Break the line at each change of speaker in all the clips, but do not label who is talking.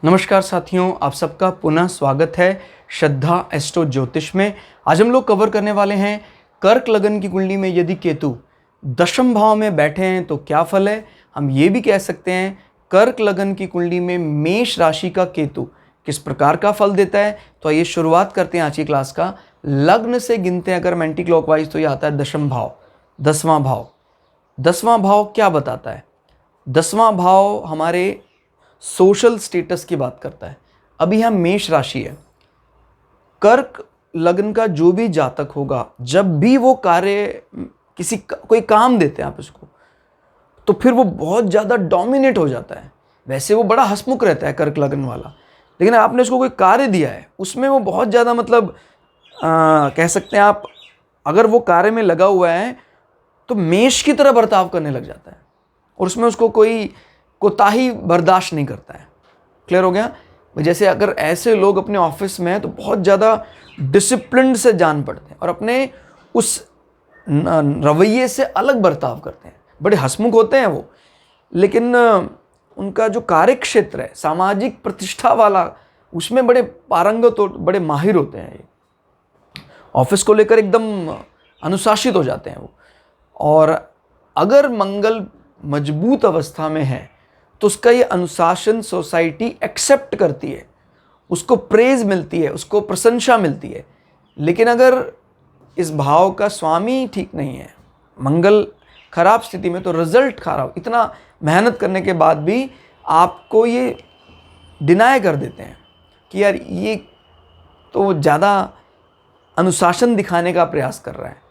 नमस्कार साथियों, आप सबका पुनः स्वागत है श्रद्धा एस्ट्रो ज्योतिष में। आज हम लोग कवर करने वाले हैं कर्क लगन की कुंडली में यदि केतु दशम भाव में बैठे हैं तो क्या फल है। हम ये भी कह सकते हैं कर्क लगन की कुंडली में मेष राशि का केतु किस प्रकार का फल देता है। तो आइए शुरुआत करते हैं आज की क्लास का। लग्न से गिनते हैं अगर एंटी क्लॉकवाइज तो ये आता है दशम भाव, 10वां भाव। 10वां भाव क्या बताता है? 10वां भाव हमारे सोशल स्टेटस की बात करता है। अभी हम मेष राशि है, कर्क लग्न का जो भी जातक होगा, जब भी वो कार्य कोई काम देते हैं आप इसको, तो फिर वो बहुत ज़्यादा डोमिनेट हो जाता है। वैसे वो बड़ा हंसमुख रहता है कर्क लग्न वाला, लेकिन आपने उसको कोई कार्य दिया है उसमें वो बहुत ज़्यादा कह सकते हैं आप, अगर वो कार्य में लगा हुआ है तो मेष की तरह बर्ताव करने लग जाता है और उसमें उसको कोई कोताही बर्दाश्त नहीं करता है। क्लियर हो गया? जैसे अगर ऐसे लोग अपने ऑफिस में हैं तो बहुत ज़्यादा डिसिप्लिन से जान पड़ते हैं और अपने उस रवैये से अलग बर्ताव करते हैं। बड़े हंसमुख होते हैं वो, लेकिन उनका जो कार्य क्षेत्र है सामाजिक प्रतिष्ठा वाला, उसमें बड़े पारंगत और बड़े माहिर होते हैं। ऑफिस को लेकर एकदम अनुशासित हो जाते हैं वो। और अगर मंगल मजबूत अवस्था में है तो उसका ये अनुशासन सोसाइटी एक्सेप्ट करती है, उसको प्रेज मिलती है, उसको प्रशंसा मिलती है। लेकिन अगर इस भाव का स्वामी ठीक नहीं है, मंगल खराब स्थिति में, तो रिजल्ट खराब। इतना मेहनत करने के बाद भी आपको ये डिनाई कर देते हैं कि यार ये तो ज़्यादा अनुशासन दिखाने का प्रयास कर रहा है।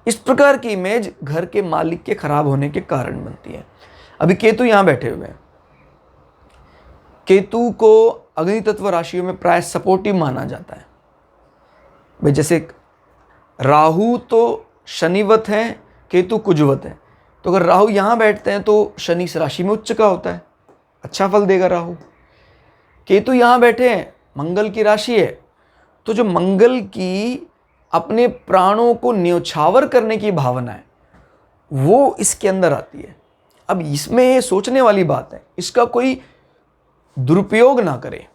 इस प्रकार की इमेज घर के मालिक के खराब होने के कारण बनती है। अभी केतु यहाँ बैठे हुए हैं। केतु को अग्नि तत्व राशियों में प्राय सपोर्टिव माना जाता है। भाई जैसे राहु तो शनिवत है, केतु कुजवत है, तो अगर राहु यहाँ बैठते हैं तो शनि इस राशि में उच्च का होता है, अच्छा फल देगा राहु। केतु यहाँ बैठे हैं, मंगल की राशि है, तो जो मंगल की अपने प्राणों को न्योछावर करने की भावना है वो इसके अंदर आती है। अब इसमें सोचने वाली बात है, इसका कोई दुरुपयोग ना करे।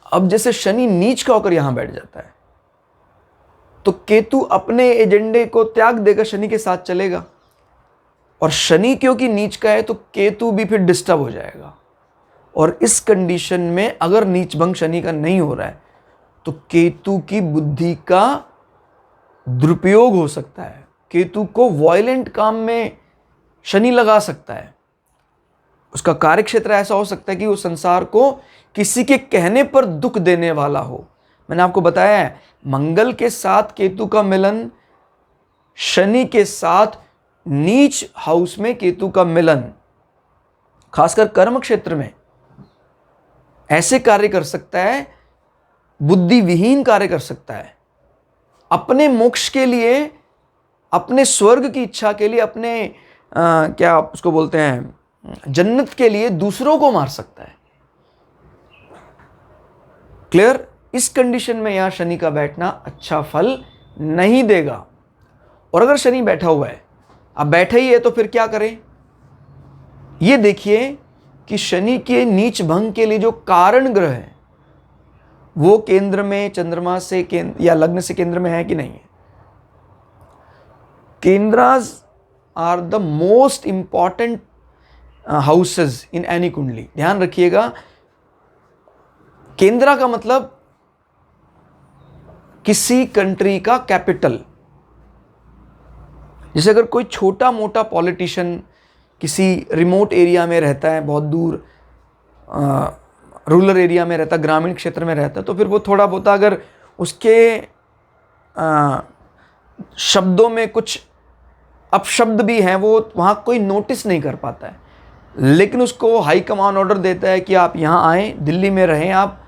अब जैसे शनि नीच का होकर यहां बैठ जाता है तो केतु अपने एजेंडे को त्याग देकर शनि के साथ चलेगा, और शनि क्योंकि नीच का है तो केतु भी फिर डिस्टर्ब हो जाएगा। और इस कंडीशन में अगर नीच भंग शनि का नहीं हो रहा है तो केतु की बुद्धि का दुरुपयोग हो सकता है। केतु को वॉयलेंट काम में शनि लगा सकता है। उसका कार्यक्षेत्र ऐसा हो सकता है कि वो संसार को किसी के कहने पर दुख देने वाला हो। मैंने आपको बताया है, मंगल के साथ केतु का मिलन, शनि के साथ नीच हाउस में केतु का मिलन, खासकर कर्म क्षेत्र में ऐसे कार्य कर सकता है, बुद्धि विहीन कार्य कर सकता है। अपने मोक्ष के लिए, अपने स्वर्ग की इच्छा के लिए, अपने क्या उसको बोलते हैं, जन्नत के लिए दूसरों को मार सकता है। क्लियर? इस कंडीशन में यहां शनि का बैठना अच्छा फल नहीं देगा। और अगर शनि बैठा हुआ है, अब बैठा ही है तो फिर क्या करें? यह देखिए कि शनि के नीच भंग के लिए जो कारण ग्रह है वो केंद्र में, चंद्रमा से या लग्न से केंद्र में है कि नहीं है। Kendras are the most important houses in any kundli. ध्यान रखिएगा, केंद्रा का मतलब किसी कंट्री का कैपिटल। जैसे अगर कोई छोटा मोटा पॉलिटिशियन किसी रिमोट एरिया में रहता है, बहुत दूर रूरल एरिया में रहता, ग्रामीण क्षेत्र में रहता, तो फिर वो थोड़ा बहुत अगर उसके शब्दों में कुछ अपशब्द भी हैं वो वहाँ कोई नोटिस नहीं कर पाता है। लेकिन उसको हाई कमान ऑर्डर देता है कि आप यहाँ आएँ, दिल्ली में रहें आप,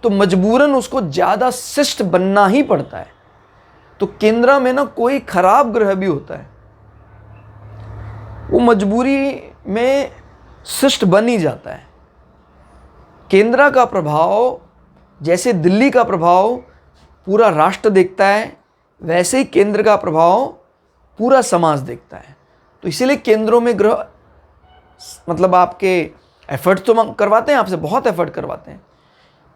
तो मजबूरन उसको ज़्यादा शिष्ट बनना ही पड़ता है। तो केंद्र में ना कोई खराब ग्रह भी होता है, वो मजबूरी में शिष्ट बन ही जाता है। केंद्र का प्रभाव, जैसे दिल्ली का प्रभाव पूरा राष्ट्र देखता है, वैसे ही केंद्र का प्रभाव पूरा समाज देखता है। तो इसीलिए केंद्रों में ग्रह आपके एफर्ट तो करवाते हैं आपसे, बहुत एफर्ट करवाते हैं।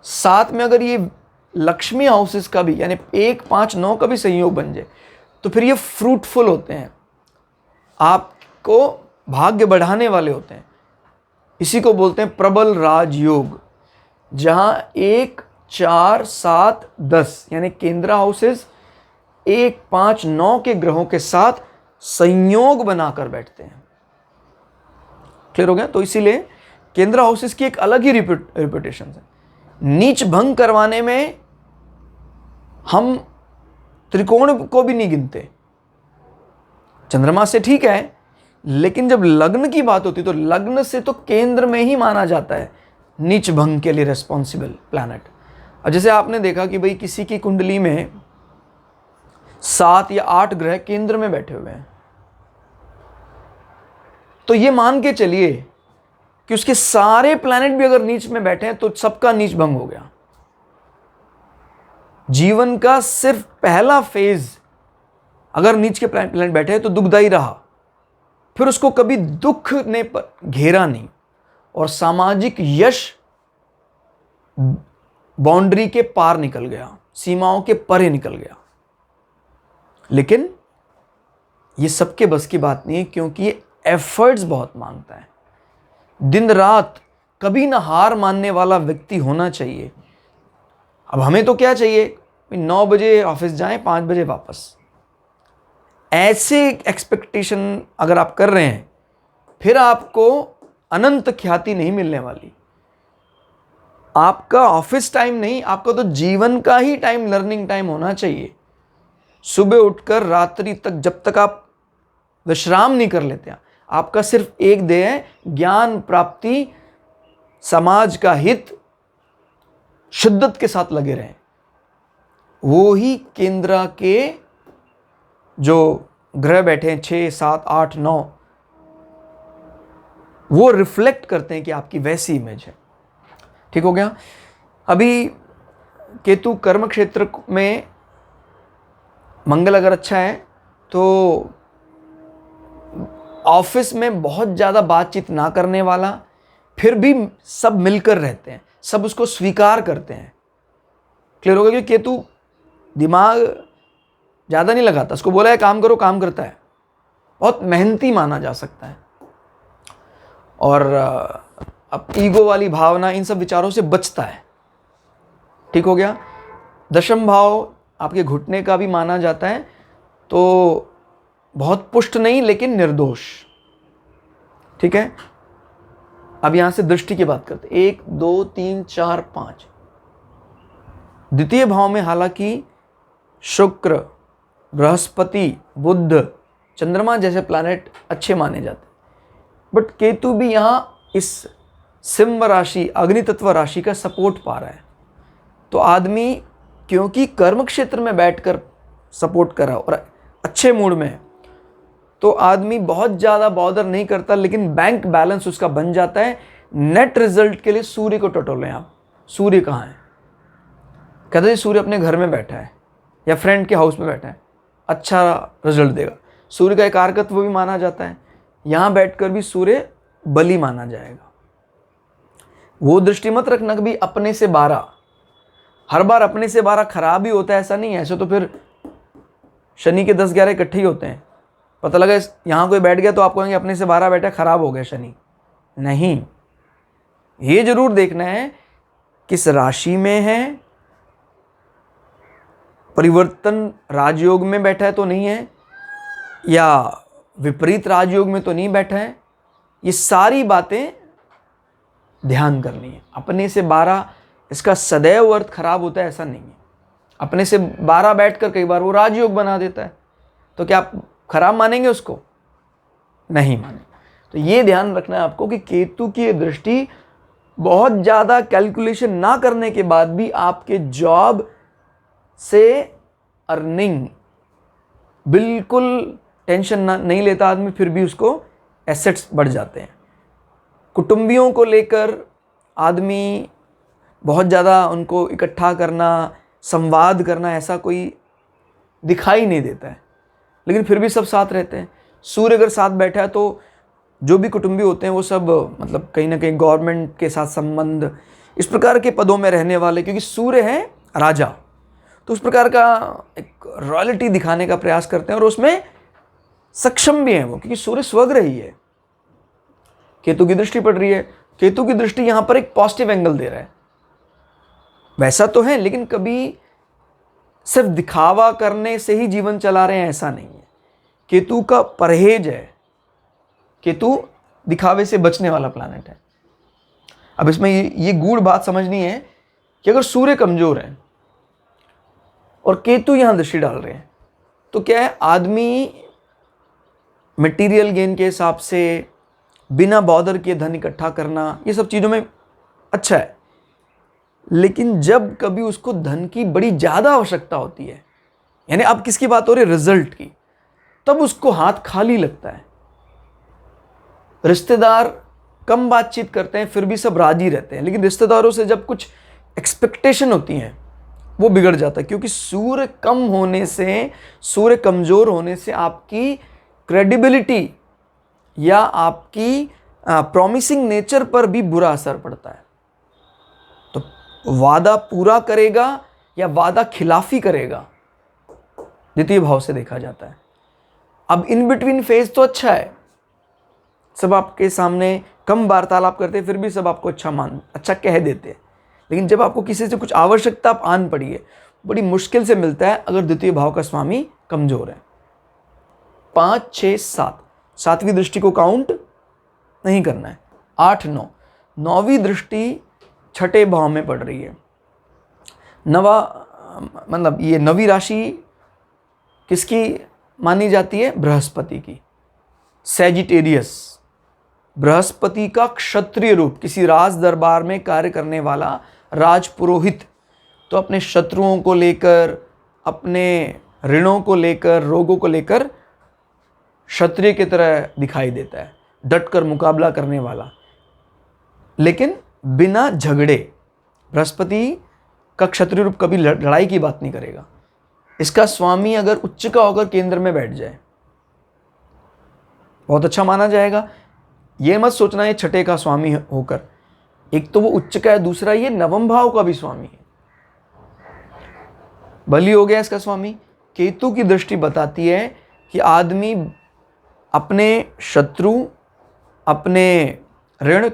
साथ में अगर ये लक्ष्मी हाउसेस का भी यानी 1, 5, 9 का भी संयोग बन जाए तो फिर ये फ्रूटफुल होते हैं, आपको भाग्य बढ़ाने वाले होते हैं। इसी को बोलते हैं प्रबल राजयोग, जहां 1, 4, 7, 10 यानी केंद्र हाउसेस 1, 5, 9 के ग्रहों के साथ संयोग बनाकर बैठते हैं। क्लियर हो गया? तो इसीलिए केंद्र हाउसेस की एक अलग ही रिप्यूटेशन है। नीच भंग करवाने में हम त्रिकोण को भी नहीं गिनते। चंद्रमा से ठीक है, लेकिन जब लग्न की बात होती तो लग्न से तो केंद्र में ही माना जाता है नीच भंग के लिए रिस्पॉन्सिबल प्लैनेट। अब जैसे आपने देखा कि भाई किसी की कुंडली में 7 या 8 ग्रह केंद्र में बैठे हुए हैं, तो ये मान के चलिए कि उसके सारे प्लैनेट भी अगर नीच में बैठे हैं तो सबका नीच भंग हो गया। जीवन का सिर्फ पहला फेज अगर नीच के प्लैनेट बैठे हैं तो दुखदाई रहा, फिर उसको कभी दुख ने घेरा नहीं और सामाजिक यश बाउंड्री के पार निकल गया, सीमाओं के परे निकल गया। लेकिन ये सबके बस की बात नहीं है, क्योंकि ये एफर्ट्स बहुत मांगता है। दिन रात कभी ना हार मानने वाला व्यक्ति होना चाहिए। अब हमें तो क्या चाहिए, 9 बजे ऑफिस जाएं, 5 बजे वापस। ऐसे एक्सपेक्टेशन अगर आप कर रहे हैं, फिर आपको अनंत ख्याति नहीं मिलने वाली। आपका ऑफिस टाइम नहीं, आपका तो जीवन का ही टाइम लर्निंग टाइम होना चाहिए। सुबह उठकर रात्रि तक जब तक आप विश्राम नहीं कर लेते हैं, आपका सिर्फ एक ध्येय है, ज्ञान प्राप्ति, समाज का हित, शिद्दत के साथ लगे रहें। वो ही केंद्र के जो ग्रह बैठे हैं 6, 7, 8, 9, वो रिफ्लेक्ट करते हैं कि आपकी वैसी इमेज है। ठीक हो गया? अभी केतु कर्म क्षेत्र में, मंगल अगर अच्छा है तो ऑफिस में बहुत ज़्यादा बातचीत ना करने वाला, फिर भी सब मिलकर रहते हैं, सब उसको स्वीकार करते हैं। क्लियर होगा? क्योंकि केतु दिमाग ज़्यादा नहीं लगाता, उसको बोला है काम करो, काम करता है, बहुत मेहनती माना जा सकता है। और अब ईगो वाली भावना, इन सब विचारों से बचता है। ठीक हो गया? दशम भाव आपके घुटने का भी माना जाता है, तो बहुत पुष्ट नहीं लेकिन निर्दोष। ठीक है? अब यहां से दृष्टि की बात करते हैं। 1, 2, 3, 4, 5। द्वितीय भाव में हालांकि शुक्र, बृहस्पति, बुध, चंद्रमा जैसे प्लैनेट अच्छे माने जाते हैं, बट केतु भी यहां इस सिंह राशि, अग्नि तत्व राशि का सपोर्ट पा रहा है। तो आदमी क्योंकि कर्म क्षेत्र में बैठकर सपोर्ट कर रहा और अच्छे मूड में है, तो आदमी बहुत ज़्यादा बॉदर नहीं करता, लेकिन बैंक बैलेंस उसका बन जाता है। नेट रिजल्ट के लिए सूर्य को टटोलें आप। सूर्य कहाँ है? कहते हैं सूर्य अपने घर में बैठा है या फ्रेंड के हाउस में बैठा है, अच्छा रिजल्ट देगा। सूर्य का एक कारकत्व भी माना जाता है, यहाँ बैठकर भी सूर्य बलि माना जाएगा। वो दृष्टि मत रखना कि भी अपने से 12, हर बार अपने से 12 खराब ही होता है, ऐसा नहीं है। ऐसे तो फिर शनि के 10-11 इकट्ठे ही होते हैं। पता लगा यहाँ कोई बैठ गया तो आप कहेंगे अपने से 12 बैठा, खराब हो गया शनि। नहीं, ये जरूर देखना है किस राशि में है, परिवर्तन राजयोग में बैठा है तो नहीं है, या विपरीत राजयोग में तो नहीं बैठा है। ये सारी बातें ध्यान करनी है। अपने से 12 इसका सदैव अर्थ खराब होता है ऐसा नहीं है। अपने से 12 बैठकर कई बार वो राजयोग बना देता है, तो क्या आप खराब मानेंगे उसको? नहीं माने। तो ये ध्यान रखना है आपको कि केतु की दृष्टि बहुत ज़्यादा कैलकुलेशन ना करने के बाद भी आपके जॉब से अर्निंग बिल्कुल टेंशन नहीं लेता आदमी, फिर भी उसको एसेट्स बढ़ जाते हैं। कुटुंबियों को लेकर आदमी बहुत ज़्यादा उनको इकट्ठा करना, संवाद करना, ऐसा कोई दिखाई नहीं देता है, लेकिन फिर भी सब साथ रहते हैं। सूर्य अगर साथ बैठा है तो जो भी कुटुंबी होते हैं वो सब मतलब कहीं ना कहीं गवर्नमेंट के साथ संबंध, इस प्रकार के पदों में रहने वाले, क्योंकि सूर्य है राजा, तो उस प्रकार का एक रॉयल्टी दिखाने का प्रयास करते हैं और उसमें सक्षम भी हैं वो, क्योंकि सूर्य स्वग्रह ही है। केतु की दृष्टि पड़ रही है, केतु की दृष्टि यहां पर एक पॉजिटिव एंगल दे रहा है। वैसा तो है, लेकिन कभी सिर्फ दिखावा करने से ही जीवन चला रहे हैं ऐसा नहीं है। केतु का परहेज है, केतु दिखावे से बचने वाला प्लैनेट है। अब इसमें ये गूढ़ बात समझनी है कि अगर सूर्य कमजोर है और केतु यहां दृष्टि डाल रहे हैं तो क्या है, आदमी मटेरियल गेन के हिसाब से बिना बॉर्डर के धन इकट्ठा करना, ये सब चीज़ों में अच्छा है, लेकिन जब कभी उसको धन की बड़ी ज़्यादा आवश्यकता होती है, यानी अब किसकी बात हो रही है, रिजल्ट की, तब उसको हाथ खाली लगता है। रिश्तेदार कम बातचीत करते हैं फिर भी सब राजी रहते हैं, लेकिन रिश्तेदारों से जब कुछ एक्सपेक्टेशन होती हैं वो बिगड़ जाता है, क्योंकि सूर्य कम होने से, सूर्य कमज़ोर होने से आपकी क्रेडिबिलिटी या आपकी प्रॉमिसिंग नेचर पर भी बुरा असर पड़ता है। तो वादा पूरा करेगा या वादा खिलाफी करेगा, द्वितीय भाव से देखा जाता है। अब इन बिटवीन फेज तो अच्छा है, सब आपके सामने कम वार्तालाप करते फिर भी सब आपको अच्छा कह देते हैं, लेकिन जब आपको किसी से कुछ आवश्यकता आन पड़ी है, बड़ी मुश्किल से मिलता है अगर द्वितीय भाव का स्वामी कमजोर है। 5, 6, 7, 7वीं दृष्टि को काउंट नहीं करना है। 8, 9, 9वीं दृष्टि छठे भाव में पड़ रही है। मतलब ये 9वीं राशि किसकी मानी जाती है, बृहस्पति की। सैजिटेरियस, बृहस्पति का क्षत्रिय रूप, किसी राज दरबार में कार्य करने वाला राजपुरोहित, तो अपने शत्रुओं को लेकर, अपने ऋणों को लेकर, रोगों को लेकर क्षत्रिय की तरह दिखाई देता है, डटकर मुकाबला करने वाला, लेकिन बिना झगड़े। बृहस्पति का क्षत्रिय रूप कभी लड़ाई की बात नहीं करेगा। इसका स्वामी अगर उच्च का होकर केंद्र में बैठ जाए बहुत अच्छा माना जाएगा। ये मत सोचना ये छठे का स्वामी होकर, एक तो वो उच्च का है, दूसरा ये नवम भाव का भी स्वामी है। बलि हो गया इसका स्वामी। केतु की दृष्टि बताती है कि आदमी अपने शत्रु, अपने ऋण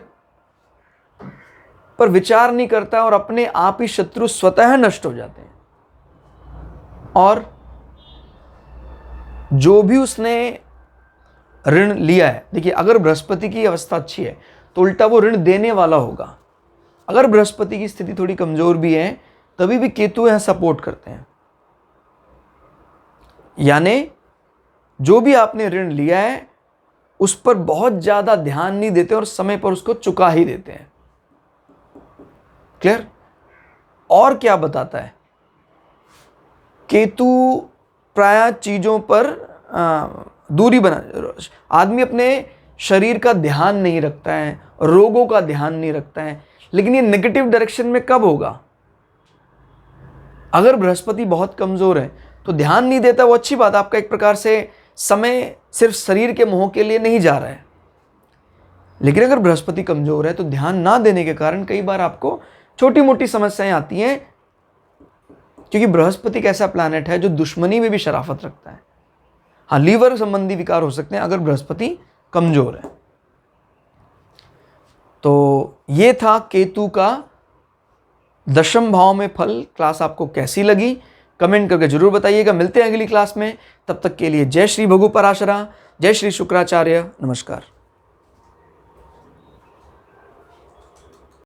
पर विचार नहीं करता और अपने आप ही शत्रु स्वतः नष्ट हो जाते हैं। और जो भी उसने ऋण लिया है, देखिए अगर बृहस्पति की अवस्था अच्छी है तो उल्टा वो ऋण देने वाला होगा। अगर बृहस्पति की स्थिति थोड़ी कमजोर भी है तभी भी केतु यहां सपोर्ट करते हैं, यानी जो भी आपने ऋण लिया है उस पर बहुत ज्यादा ध्यान नहीं देते और समय पर उसको चुका ही देते हैं। क्लियर? और क्या बताता है केतु, प्रायः चीजों पर दूरी बना, आदमी अपने शरीर का ध्यान नहीं रखता है, रोगों का ध्यान नहीं रखता है, लेकिन ये नेगेटिव डायरेक्शन में कब होगा, अगर बृहस्पति बहुत कमजोर है तो ध्यान नहीं देता, वो अच्छी बात, आपका एक प्रकार से समय सिर्फ शरीर के मोह के लिए नहीं जा रहा है। लेकिन अगर बृहस्पति कमजोर है तो ध्यान ना देने के कारण कई बार आपको छोटी मोटी समस्याएं आती हैं, क्योंकि बृहस्पति एक ऐसा प्लैनेट है जो दुश्मनी में भी शराफत रखता है। हाँ, लीवर संबंधी विकार हो सकते हैं अगर बृहस्पति कमजोर है। तो ये था केतु का दशम भाव में फल। क्लास आपको कैसी लगी कमेंट करके जरूर बताइएगा। मिलते हैं अगली क्लास में, तब तक के लिए जय श्री भगु पराशरा, जय श्री शुक्राचार्य, नमस्कार।